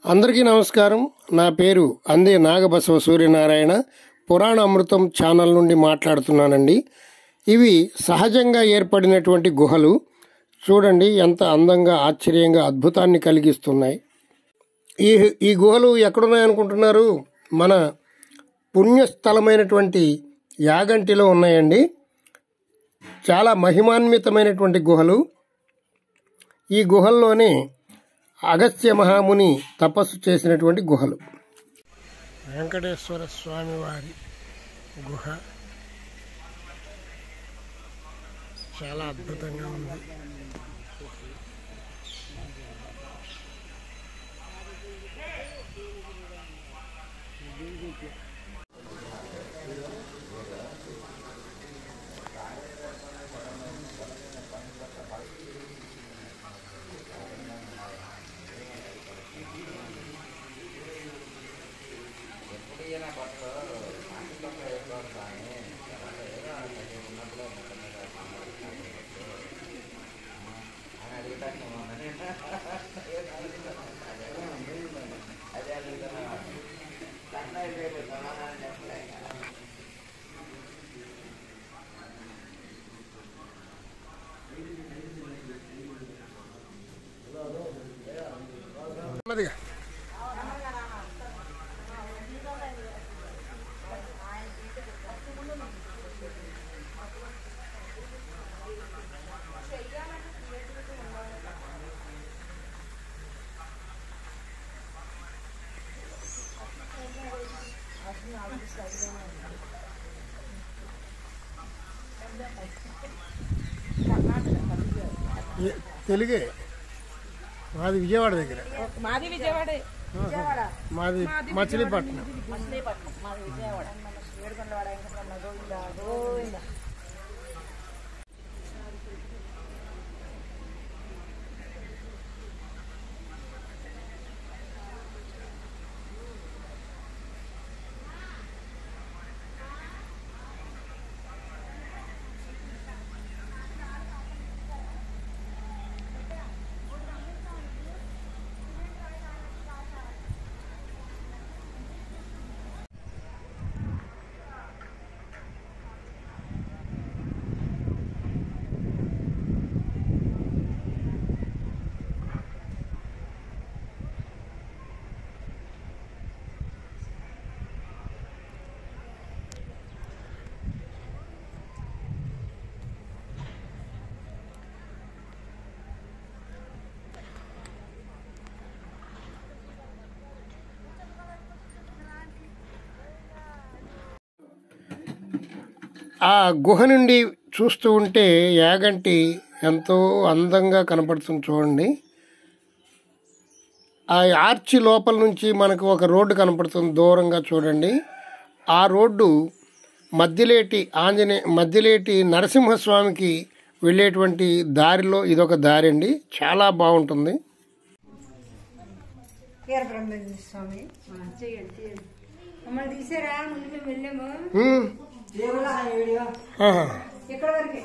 అందరికీ నమస్కారం. నా పేరు అందే నాగబసవ సూర్యనారాయణ. పురాణ అమృతం ఛానల్ నుండి మాట్లాడుతున్నానండి. ఇవి సహజంగా ఏర్పడినటువంటి గుహలు. చూడండి ఎంత అందంగా, ఆశ్చర్యంగా, అద్భుతాన్ని కలిగిస్తున్నాయి. ఈ గుహలు ఎక్కడున్నాయనుకుంటున్నారు? మన పుణ్యస్థలమైనటువంటి యాగంటిలో ఉన్నాయండి. చాలా మహిమాన్వితమైనటువంటి గుహలు. ఈ గుహల్లోనే అగస్త్య మహాముని తపస్సు చేసినటువంటి గుహలు. వెంకటేశ్వర స్వామి వారి గుహ చాలా అద్భుతంగా ఉంది. తెలుగే మాది విజయవాడ దగ్గర. మాది విజయవాడ. మాది మచిలీపట్నం. మాది విజయవాడ. ఆ గుహ నుండి చూస్తూ ఉంటే యాగంటి ఎంతో అందంగా కనపడుతుంది. చూడండి, ఆ ఆర్చి లోపల నుంచి మనకు ఒక రోడ్డు కనపడుతుంది దూరంగా. చూడండి, ఆ రోడ్డు మధ్యలేటి నరసింహస్వామికి వెళ్ళేటువంటి దారిలో ఇదొక దారి అండి. చాలా బాగుంటుంది. ఇక్కడ వరకే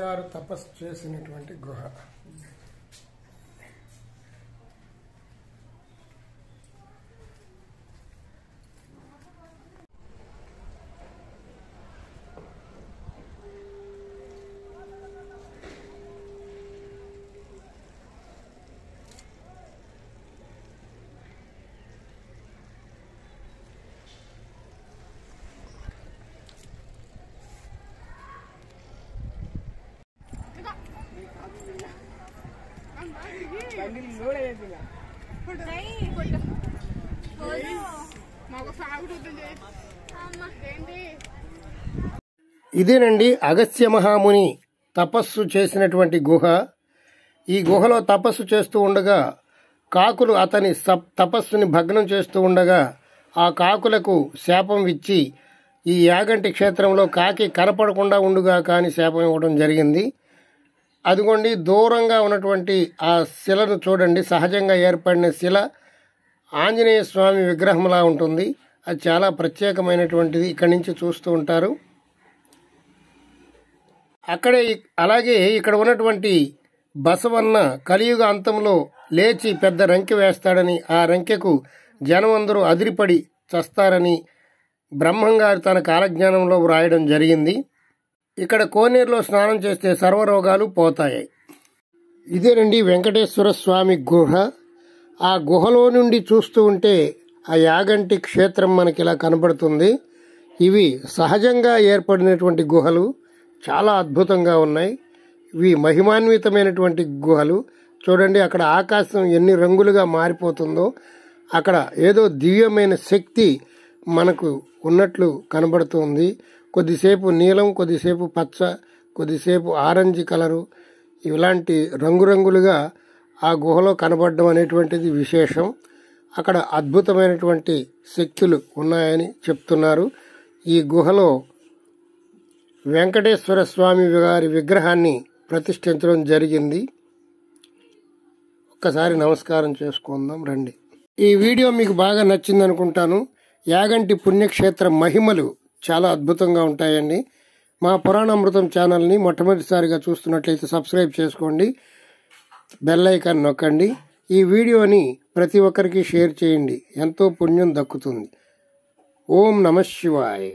గారు తపస్సు చేసినటువంటి గుహ. ఇదేనండి అగస్త్య మహాముని తపస్సు చేసినటువంటి గుహ. ఈ గుహలో తపస్సు చేస్తూ ఉండగా కాకులు అతని తపస్సుని భగ్నం చేస్తూ ఉండగా ఆ కాకులకు శాపం ఇచ్చి ఈ యాగంటి క్షేత్రంలో కాకి కనపడకుండా ఉండుగా కానీ శాపం ఇవ్వడం జరిగింది. అదిగోండి దూరంగా ఉన్నటువంటి ఆ శిలను చూడండి. సహజంగా ఏర్పడిన శిల ఆంజనేయ స్వామి విగ్రహంలా ఉంటుంది. అది చాలా ప్రత్యేకమైనటువంటిది. ఇక్కడి నుంచి చూస్తూ ఉంటారు. అలాగే ఇక్కడ ఉన్నటువంటి బసవన్న కలియుగ అంతంలో లేచి పెద్ద రంకె వేస్తాడని, ఆ రంకెకు జనమందరూ అదిరిపడి చస్తారని బ్రహ్మంగారు తన కాలజ్ఞానంలో వ్రాయడం జరిగింది. ఇక్కడ కోనేరులో స్నానం చేస్తే సర్వరోగాలు పోతాయి. ఇదేనండి వెంకటేశ్వర స్వామి గుహ. ఆ గుహలో నుండి చూస్తూ ఉంటే ఆ యాగంటి క్షేత్రం మనకి ఇలా కనబడుతుంది. ఇవి సహజంగా ఏర్పడినటువంటి గుహలు, చాలా అద్భుతంగా ఉన్నాయి. ఇవి మహిమాన్వితమైనటువంటి గుహలు. చూడండి అక్కడ ఆకాశం ఎన్ని రంగులుగా మారిపోతుందో. అక్కడ ఏదో దివ్యమైన శక్తి మనకు ఉన్నట్లు కనబడుతుంది. కొద్దిసేపు నీలం, కొద్దిసేపు పచ్చ, కొద్దిసేపు ఆరెంజ్ కలరు, ఇలాంటి రంగురంగులుగా ఆ గుహలో కనబడడం అనేటువంటిది విశేషం. అక్కడ అద్భుతమైనటువంటి శక్తులు ఉన్నాయని చెప్తున్నారు. ఈ గుహలో వెంకటేశ్వర స్వామి గారి విగ్రహాన్ని ప్రతిష్ఠించడం జరిగింది. ఒక్కసారి నమస్కారం చేసుకుందాం రండి. ఈ వీడియో మీకు బాగా నచ్చింది అనుకుంటాను. యాగంటి పుణ్యక్షేత్ర మహిమలు చాలా అద్భుతంగా ఉంటాయండి. మా పురాణామృతం ఛానల్ని మొట్టమొదటిసారిగా చూస్తున్నట్లయితే సబ్స్క్రైబ్ చేసుకోండి, బెల్ ఐకాన్ నొక్కండి. ఈ వీడియోని ప్రతి ఒక్కరికి షేర్ చేయండి, ఎంతో పుణ్యం దక్కుతుంది. ఓం నమః శివాయ.